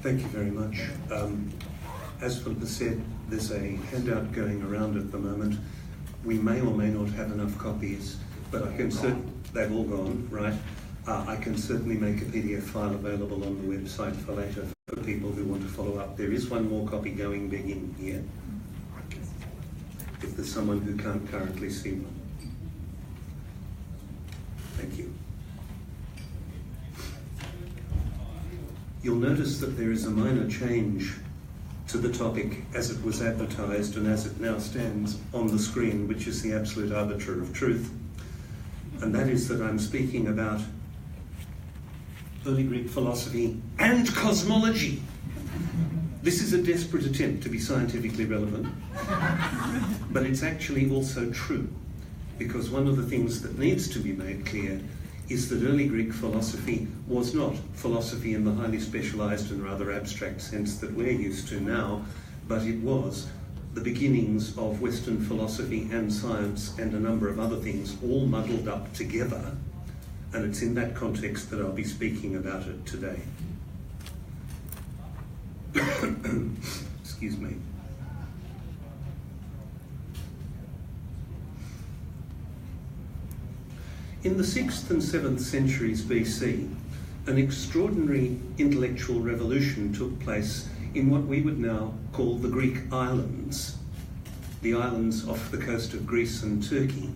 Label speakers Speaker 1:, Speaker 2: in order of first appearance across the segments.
Speaker 1: Thank you very much. As Philippa said, there's a handout going around at the moment. We may or may not have enough copies, but I can they've all gone, right? I can certainly make a PDF file available on the website for later for people who want to follow up. There is one more copy going begging here, if there's someone who can't currently see one. Thank you. You'll notice that there is a minor change to the topic as it was advertised and as it now stands on the screen, which is the absolute arbiter of truth. And that is that I'm speaking about early Greek philosophy and cosmology. This is a desperate attempt to be scientifically relevant, but it's actually also true, because one of the things that needs to be made clear is that early Greek philosophy was not philosophy in the highly specialized and rather abstract sense that we're used to now, but it was the beginnings of Western philosophy and science and a number of other things all muddled up together, and it's in that context that I'll be speaking about it today. Excuse me. In the 6th and 7th centuries BC, an extraordinary intellectual revolution took place in what we would now call the Greek islands, the islands off the coast of Greece and Turkey,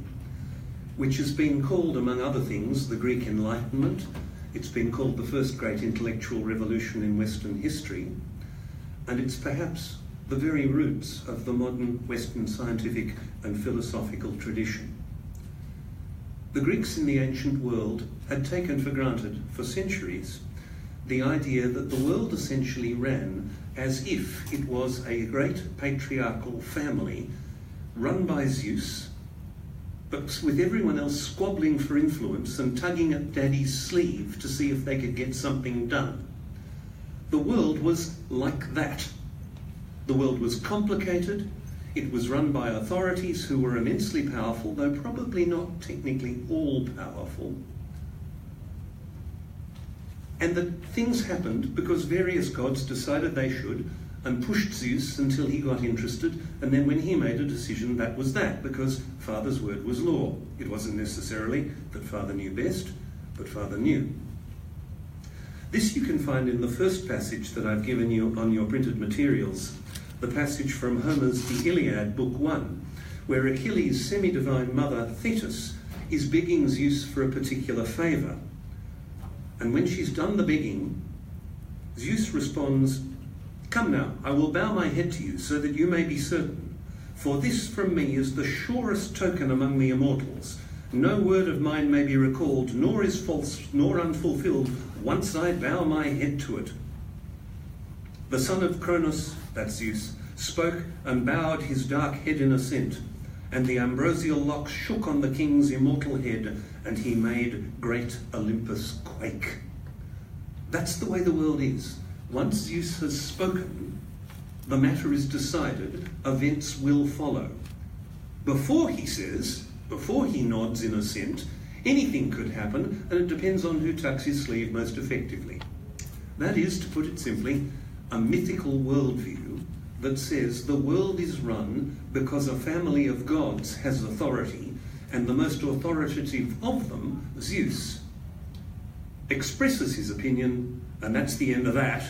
Speaker 1: which has been called, among other things, the Greek Enlightenment. It's been called the first great intellectual revolution in Western history, and it's perhaps the very roots of the modern Western scientific and philosophical tradition. The Greeks in the ancient world had taken for granted for centuries the idea that the world essentially ran as if it was a great patriarchal family run by Zeus, but with everyone else squabbling for influence and tugging at daddy's sleeve to see if they could get something done. The world was like that. The world was complicated. It was run by authorities who were immensely powerful, though probably not technically all powerful. And that things happened because various gods decided they should and pushed Zeus until he got interested, and then when he made a decision, that was that, because Father's word was law. It wasn't necessarily that Father knew best, but Father knew. This you can find in the first passage that I've given you on your printed materials, the passage from Homer's The Iliad, Book 1, where Achilles' semi-divine mother, Thetis, is begging Zeus for a particular favour. And when she's done the begging, Zeus responds, "Come now, I will bow my head to you so that you may be certain. For this from me is the surest token among the immortals. No word of mine may be recalled, nor is false, nor unfulfilled, once I bow my head to it." The son of Cronus, that's Zeus, spoke and bowed his dark head in assent, and the ambrosial locks shook on the king's immortal head, and he made great Olympus quake. That's the way the world is. Once Zeus has spoken, the matter is decided, events will follow. Before he says, before he nods in assent, anything could happen, and it depends on who tucks his sleeve most effectively. That is, to put it simply, a mythical worldview that says the world is run because a family of gods has authority, and the most authoritative of them, Zeus, expresses his opinion, and that's the end of that.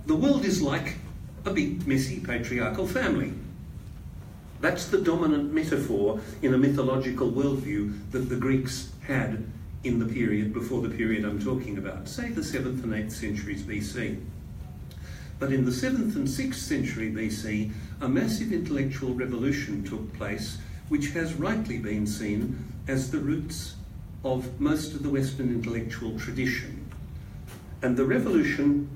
Speaker 1: The world is like a big, messy, patriarchal family. That's the dominant metaphor in a mythological worldview that the Greeks had in the period before the period I'm talking about, say the 7th and 8th centuries BC. But in the 7th and 6th century BC, a massive intellectual revolution took place, which has rightly been seen as the roots of most of the Western intellectual tradition. And the revolution,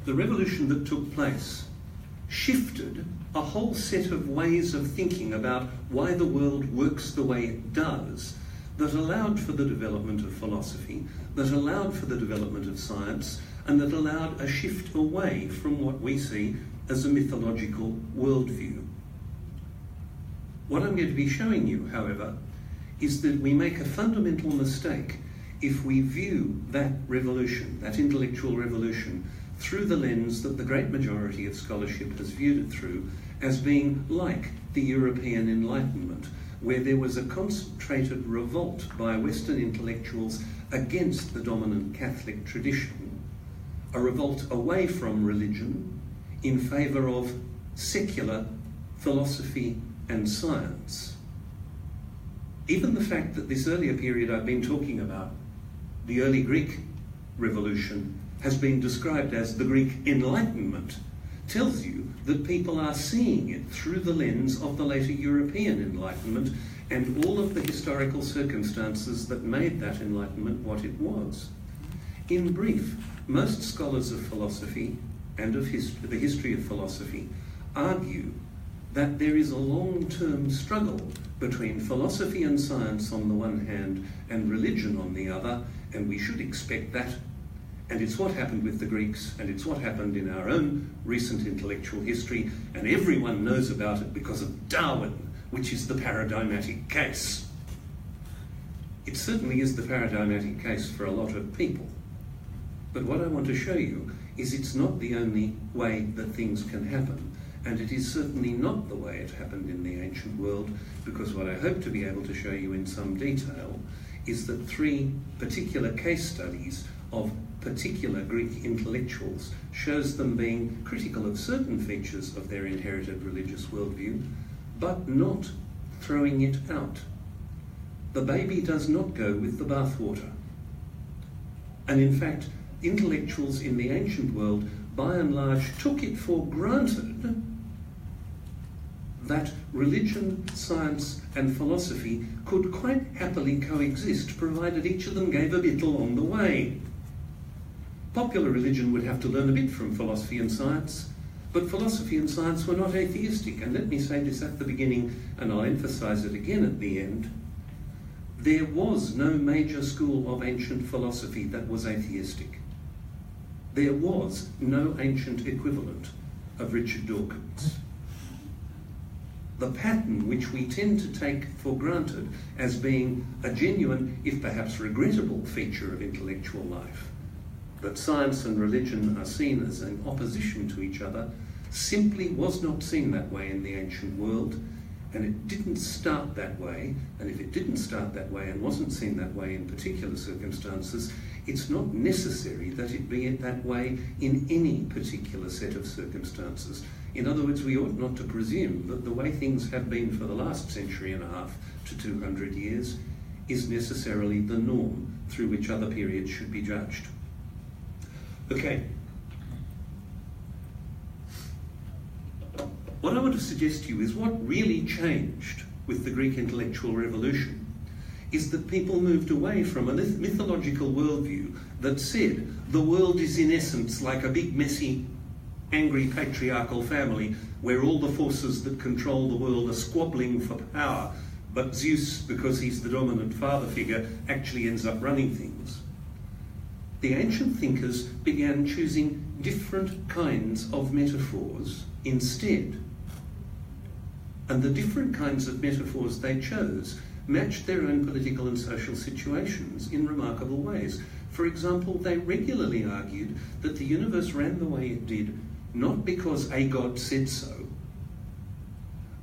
Speaker 1: the revolution that took place shifted a whole set of ways of thinking about why the world works the way it does, that allowed for the development of philosophy, that allowed for the development of science, and that allowed a shift away from what we see as a mythological worldview. What I'm going to be showing you, however, is that we make a fundamental mistake if we view that revolution, that intellectual revolution, through the lens that the great majority of scholarship has viewed it through, as being like the European Enlightenment, where there was a concentrated revolt by Western intellectuals against the dominant Catholic tradition, a revolt away from religion in favour of secular philosophy and science. Even the fact that this earlier period I've been talking about, the early Greek revolution, has been described as the Greek Enlightenment, tells you that people are seeing it through the lens of the later European Enlightenment and all of the historical circumstances that made that Enlightenment what it was. In brief, most scholars of philosophy and of the history of philosophy argue that there is a long-term struggle between philosophy and science on the one hand and religion on the other, and we should expect that. And it's what happened with the Greeks, and it's what happened in our own recent intellectual history, and everyone knows about it because of Darwin, which is the paradigmatic case. It certainly is the paradigmatic case for a lot of people. But what I want to show you is it's not the only way that things can happen, and it is certainly not the way it happened in the ancient world, because what I hope to be able to show you in some detail is that 3 particular case studies of particular Greek intellectuals shows them being critical of certain features of their inherited religious worldview, but not throwing it out. The baby does not go with the bathwater. And in fact, intellectuals in the ancient world, by and large, took it for granted that religion, science, and philosophy could quite happily coexist, provided each of them gave a bit along the way. Popular religion would have to learn a bit from philosophy and science, but philosophy and science were not atheistic. And let me say this at the beginning, and I'll emphasize it again at the end. There was no major school of ancient philosophy that was atheistic. There was no ancient equivalent of Richard Dawkins. The pattern which we tend to take for granted as being a genuine, if perhaps regrettable, feature of intellectual life, that science and religion are seen as in opposition to each other, simply was not seen that way in the ancient world, and it didn't start that way. And if it didn't start that way and wasn't seen that way in particular circumstances, it's not necessary that it be that way in any particular set of circumstances. In other words, we ought not to presume that the way things have been for the last century and a half to 200 years is necessarily the norm through which other periods should be judged. Okay. What I want to suggest to you is what really changed with the Greek intellectual revolution is that people moved away from a mythological worldview that said the world is in essence like a big, messy, angry patriarchal family where all the forces that control the world are squabbling for power, but Zeus, because he's the dominant father figure, actually ends up running things. The ancient thinkers began choosing different kinds of metaphors instead. And the different kinds of metaphors they chose matched their own political and social situations in remarkable ways. For example, they regularly argued that the universe ran the way it did not because a god said so,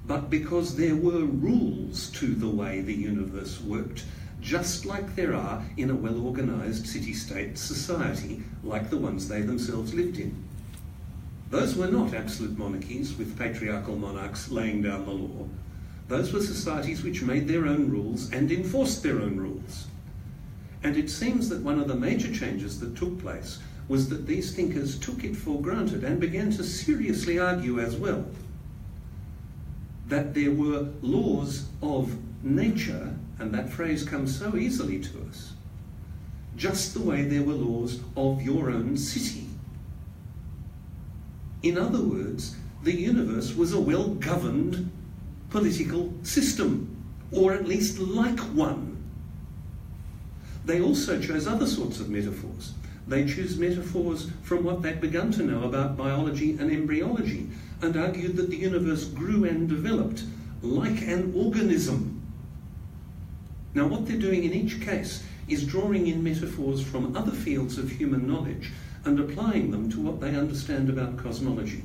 Speaker 1: but because there were rules to the way the universe worked, just like there are in a well-organised city-state society like the ones they themselves lived in. Those were not absolute monarchies with patriarchal monarchs laying down the law. Those were societies which made their own rules and enforced their own rules. And it seems that one of the major changes that took place was that these thinkers took it for granted and began to seriously argue as well that there were laws of nature, and that phrase comes so easily to us, just the way there were laws of your own city. In other words, the universe was a well-governed political system, or at least like one. They also chose other sorts of metaphors. They chose metaphors from what they'd begun to know about biology and embryology, and argued that the universe grew and developed like an organism. Now, what they're doing in each case is drawing in metaphors from other fields of human knowledge and applying them to what they understand about cosmology.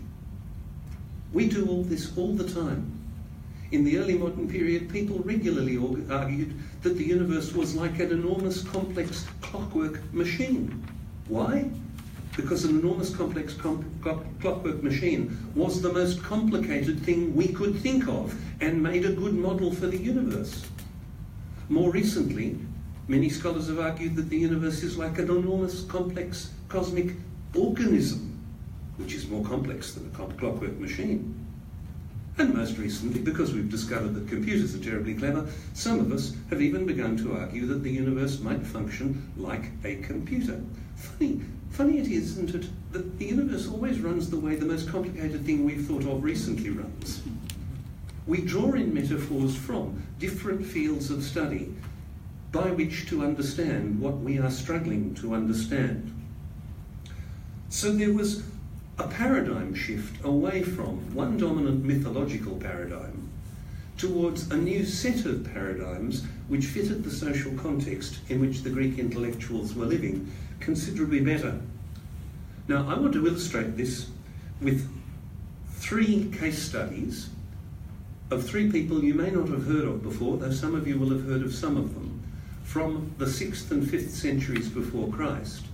Speaker 1: We do all this all the time. In the early modern period, people regularly argued that the universe was like an enormous complex clockwork machine. Why? Because an enormous complex clockwork machine was the most complicated thing we could think of and made a good model for the universe. More recently, many scholars have argued that the universe is like an enormous complex cosmic organism, which is more complex than a clockwork machine. And most recently, because we've discovered that computers are terribly clever, some of us have even begun to argue that the universe might function like a computer. Funny it is, isn't it, that the universe always runs the way the most complicated thing we've thought of recently runs. We draw in metaphors from different fields of study by which to understand what we are struggling to understand. So there was a paradigm shift away from one dominant mythological paradigm towards a new set of paradigms which fitted the social context in which the Greek intellectuals were living considerably better. Now, I want to illustrate this with 3 case studies of 3 people you may not have heard of before, though some of you will have heard of some of them, from the 6th and 5th centuries before Christ,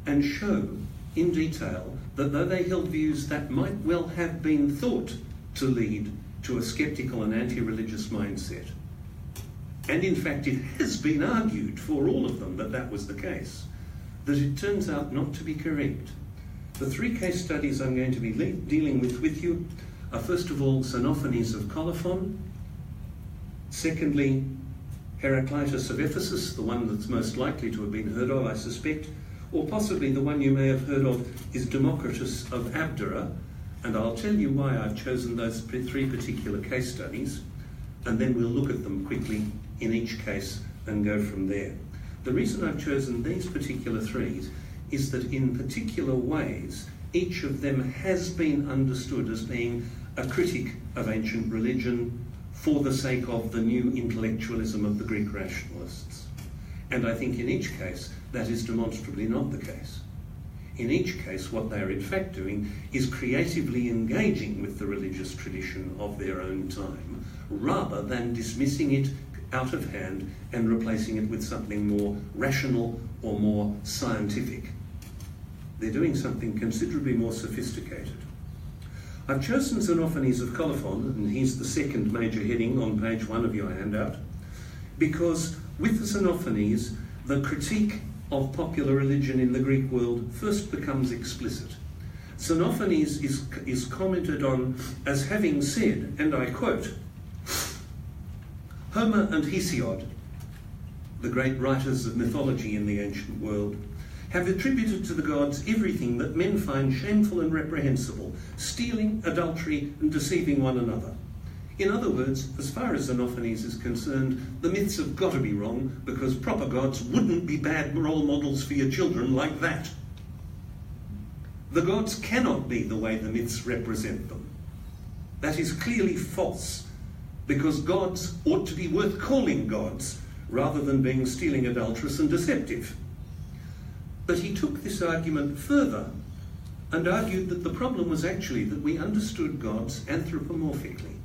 Speaker 1: and show in detail that though they held views that might well have been thought to lead to a sceptical and anti-religious mindset, and in fact it has been argued for all of them that that was the case, that it turns out not to be correct. The 3 case studies I'm going to be dealing with you are, first of all, Xenophanes of Colophon, secondly, Heraclitus of Ephesus, the one that's most likely to have been heard of, I suspect, or possibly the one you may have heard of is Democritus of Abdera, and I'll tell you why I've chosen those 3 particular case studies, and then we'll look at them quickly in each case and go from there. The reason I've chosen these particular 3 is that in particular ways, each of them has been understood as being a critic of ancient religion for the sake of the new intellectualism of the Greek rationalists. And I think in each case, that is demonstrably not the case. In each case, what they are in fact doing is creatively engaging with the religious tradition of their own time, rather than dismissing it out of hand and replacing it with something more rational or more scientific. They're doing something considerably more sophisticated. I've chosen Xenophanes of Colophon, and he's the second major heading on page 1 of your handout, because with Xenophanes, the critique of popular religion in the Greek world first becomes explicit. Xenophanes is commented on as having said, and I quote, "Homer and Hesiod, the great writers of mythology in the ancient world, have attributed to the gods everything that men find shameful and reprehensible, stealing, adultery, and deceiving one another. In other words, as far as Xenophanes is concerned, the myths have got to be wrong because proper gods wouldn't be bad role models for your children like that. The gods cannot be the way the myths represent them. That is clearly false, because gods ought to be worth calling gods rather than being stealing, adulterous, and deceptive." But he took this argument further and argued that the problem was actually that we understood gods anthropomorphically.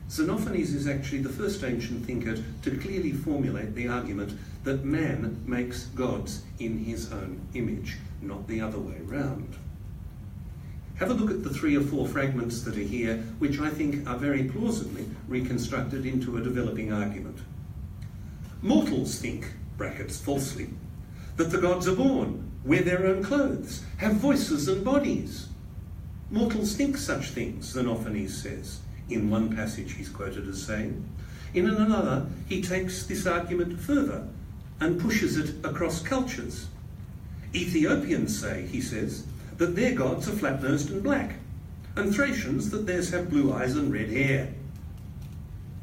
Speaker 1: Xenophanes is actually the first ancient thinker to clearly formulate the argument that man makes gods in his own image, not the other way round. Have a look at the 3 or 4 fragments that are here, which I think are very plausibly reconstructed into a developing argument. Mortals think, brackets falsely, that the gods are born, wear their own clothes, have voices and bodies. Mortals think such things, Xenophanes says. In one passage he's quoted as saying. In another, he takes this argument further and pushes it across cultures. Ethiopians say, he says, that their gods are flat-nosed and black, and Thracians that theirs have blue eyes and red hair.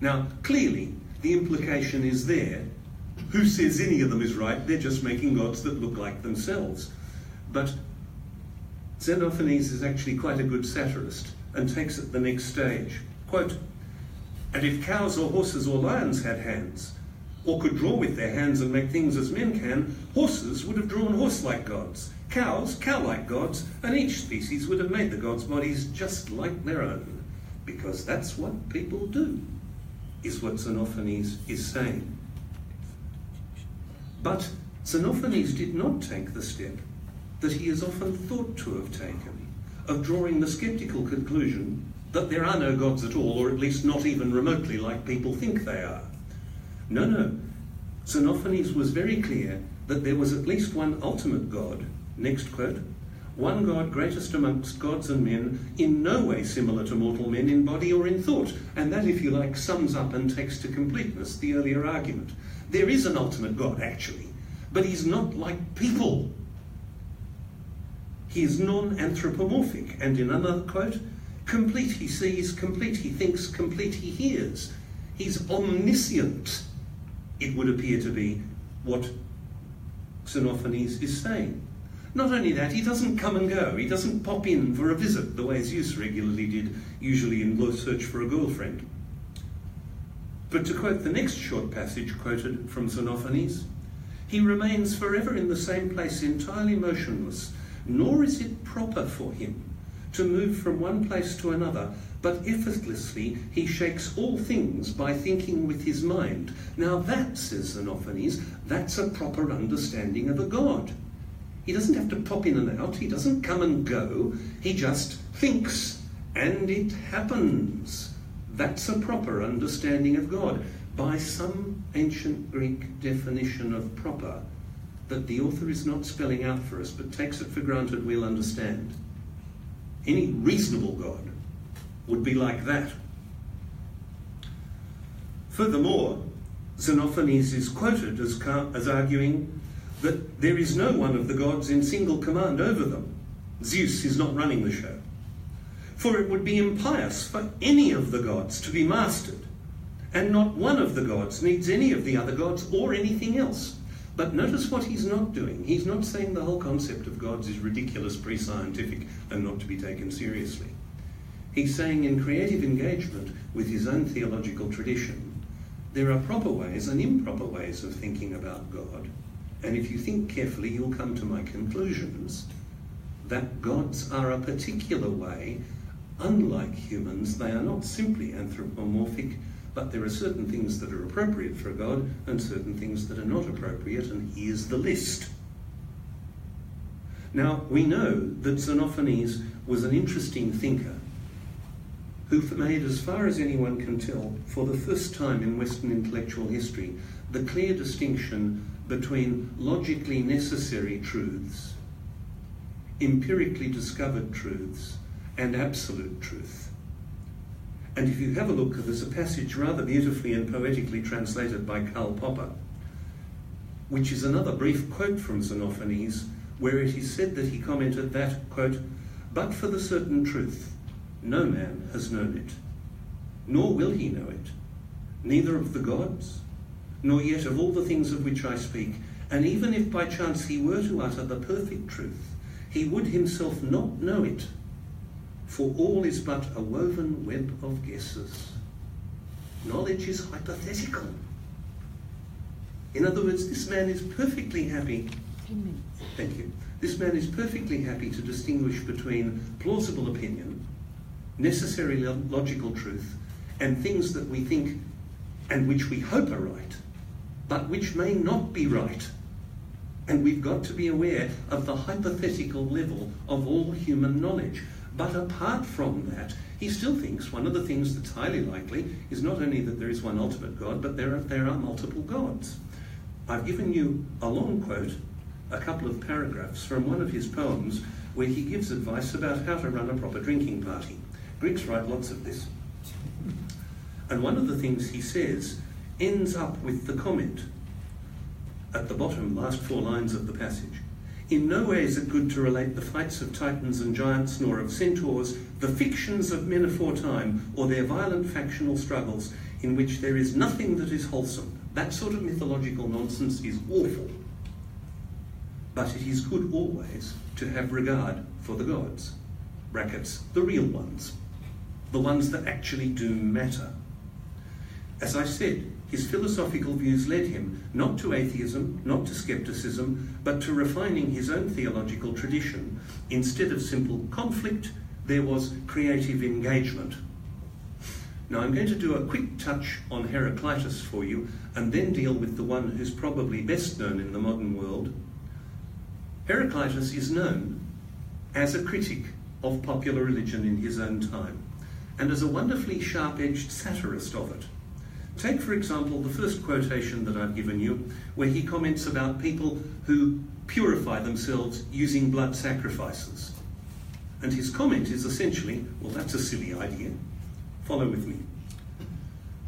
Speaker 1: Now, clearly, the implication is there. Who says any of them is right? They're just making gods that look like themselves. But Xenophanes is actually quite a good satirist and takes it the next stage. Quote, "And if cows or horses or lions had hands, or could draw with their hands and make things as men can, horses would have drawn horse-like gods, cows, cow-like gods, and each species would have made the gods' bodies just like their own, because that's what people do, is what Xenophanes is saying. But Xenophanes did not take the step that he is often thought to have taken, of drawing the sceptical conclusion that there are no gods at all, or at least not even remotely like people think they are. No. Xenophanes was very clear that there was at least one ultimate God, next quote, one God greatest amongst gods and men, in no way similar to mortal men in body or in thought. And that, if you like, sums up and takes to completeness the earlier argument. There is an ultimate God, actually, but he's not like people. He is non-anthropomorphic, and in another quote, complete he sees, complete he thinks, complete he hears. He's omniscient, it would appear to be what Xenophanes is saying. Not only that, he doesn't come and go. He doesn't pop in for a visit the way Zeus regularly did, usually in search for a girlfriend. But to quote the next short passage quoted from Xenophanes, he remains forever in the same place, entirely motionless, nor is it proper for him to move from one place to another, but effortlessly he shakes all things by thinking with his mind. Now that, says Xenophanes, that's a proper understanding of a God. He doesn't have to pop in and out, he doesn't come and go, he just thinks, and it happens. That's a proper understanding of God, by some ancient Greek definition of proper that the author is not spelling out for us, but takes it for granted we'll understand. Any reasonable God would be like that. Furthermore, Xenophanes is quoted as arguing that there is no one of the gods in single command over them. Zeus is not running the show. For it would be impious for any of the gods to be mastered, and not one of the gods needs any of the other gods or anything else. But notice what he's not doing. He's not saying the whole concept of gods is ridiculous, pre-scientific, and not to be taken seriously. He's saying in creative engagement with his own theological tradition, there are proper ways and improper ways of thinking about God, and if you think carefully, you'll come to my conclusions that gods are a particular way. Unlike humans, they are not simply anthropomorphic, but there are certain things that are appropriate for a god and certain things that are not appropriate, and here's the list. Now, we know that Xenophanes was an interesting thinker who made, as far as anyone can tell, for the first time in Western intellectual history, the clear distinction between logically necessary truths, empirically discovered truths, and absolute truth. And if you have a look, there's a passage rather beautifully and poetically translated by Karl Popper, which is another brief quote from Xenophanes, where it is said that he commented that, quote, "But for the certain truth, no man has known it, nor will he know it, neither of the gods, nor yet of all the things of which I speak. And even if by chance he were to utter the perfect truth, he would himself not know it, for all is but a woven web of guesses. Knowledge is hypothetical." In other words, this man is perfectly happy. Thank you. This man is perfectly happy to distinguish between plausible opinion, necessary logical truth, and things that we think and which we hope are right, but which may not be right. And we've got to be aware of the hypothetical level of all human knowledge. But apart from that, he still thinks one of the things that's highly likely is not only that there is one ultimate God, but there are multiple gods. I've given you a long quote, a couple of paragraphs from one of his poems where he gives advice about how to run a proper drinking party. Greeks write lots of this. And one of the things he says ends up with the comment at the bottom, last 4 lines of the passage. "In no way is it good to relate the fights of titans and giants, nor of centaurs, the fictions of men aforetime, or their violent factional struggles, in which there is nothing that is wholesome." That sort of mythological nonsense is awful. But it is good always to have regard for the gods, brackets, the real ones, the ones that actually do matter. As I said, his philosophical views led him not to atheism, not to skepticism, but to refining his own theological tradition. Instead of simple conflict, there was creative engagement. Now I'm going to do a quick touch on Heraclitus for you, and then deal with the one who's probably best known in the modern world. Heraclitus is known as a critic of popular religion in his own time, and as a wonderfully sharp-edged satirist of it. Take, for example, the first quotation that I've given you, where he comments about people who purify themselves using blood sacrifices. And his comment is essentially, well, that's a silly idea. Follow with me.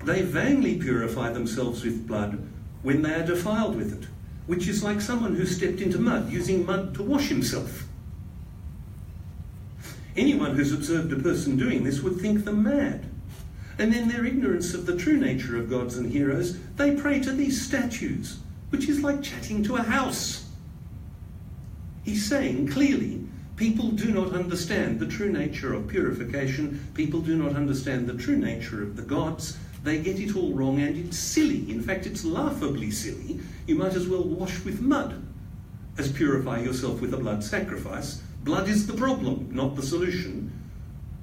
Speaker 1: They vainly purify themselves with blood when they are defiled with it, which is like someone who stepped into mud, using mud to wash himself. Anyone who's observed a person doing this would think them mad. And in their ignorance of the true nature of gods and heroes, they pray to these statues, which is like chatting to a house. He's saying clearly, people do not understand the true nature of purification. People do not understand the true nature of the gods. They get it all wrong, and it's silly. In fact, it's laughably silly. You might as well wash with mud as purify yourself with a blood sacrifice. Blood is the problem, not the solution.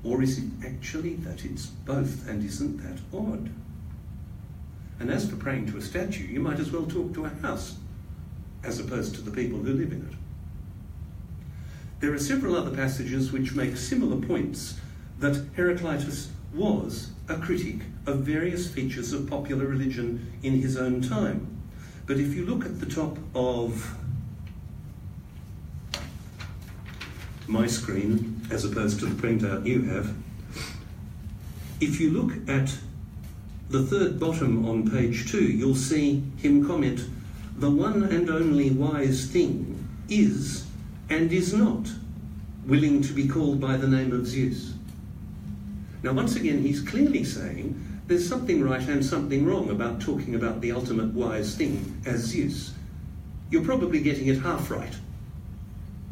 Speaker 1: Or is it actually that it's both, and isn't that odd? And as for praying to a statue, you might as well talk to a house, as opposed to the people who live in it. There are several other passages which make similar points, that Heraclitus was a critic of various features of popular religion in his own time. But if you look at the top of my screen, as opposed to the printout you have, if you look at the third bottom on page 2, you'll see him comment, "The one and only wise thing is and is not willing to be called by the name of Zeus." Now once again, he's clearly saying there's something right and something wrong about talking about the ultimate wise thing as Zeus. You're probably getting it half right,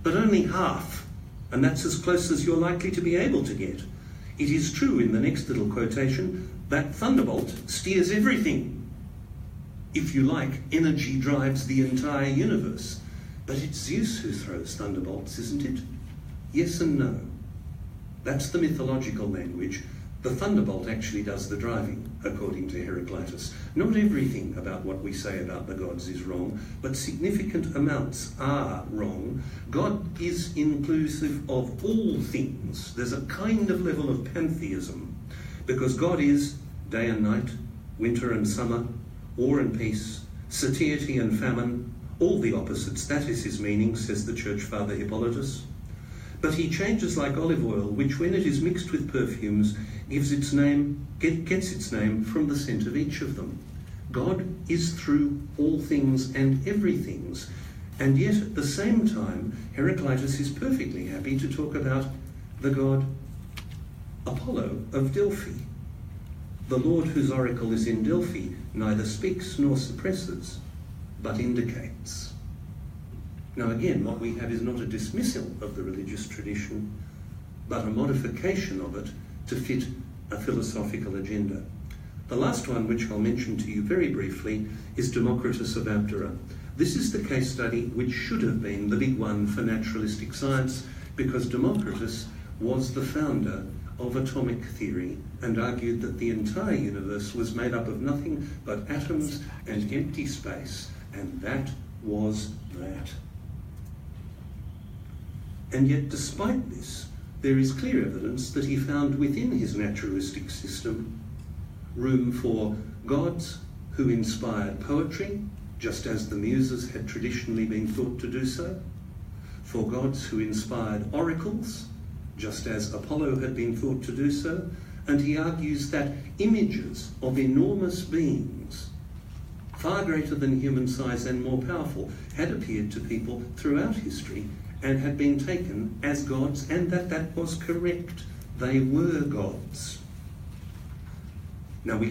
Speaker 1: but only half. And that's as close as you're likely to be able to get. It is true in the next little quotation that thunderbolt steers everything. If you like, energy drives the entire universe. But it's Zeus who throws thunderbolts, isn't it? Yes and no. That's the mythological language. The thunderbolt actually does the driving, according to Heraclitus. Not everything about what we say about the gods is wrong, but significant amounts are wrong. God is inclusive of all things. There's a kind of level of pantheism, because God is day and night, winter and summer, war and peace, satiety and famine, all the opposites. That is his meaning, says the Church Father Hippolytus. But he changes like olive oil, which when it is mixed with perfumes, gets its name from the scent of each of them. God is through all things and everythings, and yet at the same time, Heraclitus is perfectly happy to talk about the god Apollo of Delphi. The Lord whose oracle is in Delphi neither speaks nor suppresses, but indicates. Now again, what we have is not a dismissal of the religious tradition, but a modification of it to fit a philosophical agenda. The last one, which I'll mention to you very briefly, is Democritus of Abdera. This is the case study which should have been the big one for naturalistic science, because Democritus was the founder of atomic theory and argued that the entire universe was made up of nothing but atoms and empty space, and that was that. And yet, despite this, there is clear evidence that he found within his naturalistic system room for gods who inspired poetry, just as the Muses had traditionally been thought to do so, for gods who inspired oracles, just as Apollo had been thought to do so, and he argues that images of enormous beings, far greater than human size and more powerful, had appeared to people throughout history and had been taken as gods, and that was correct. They were gods. Now we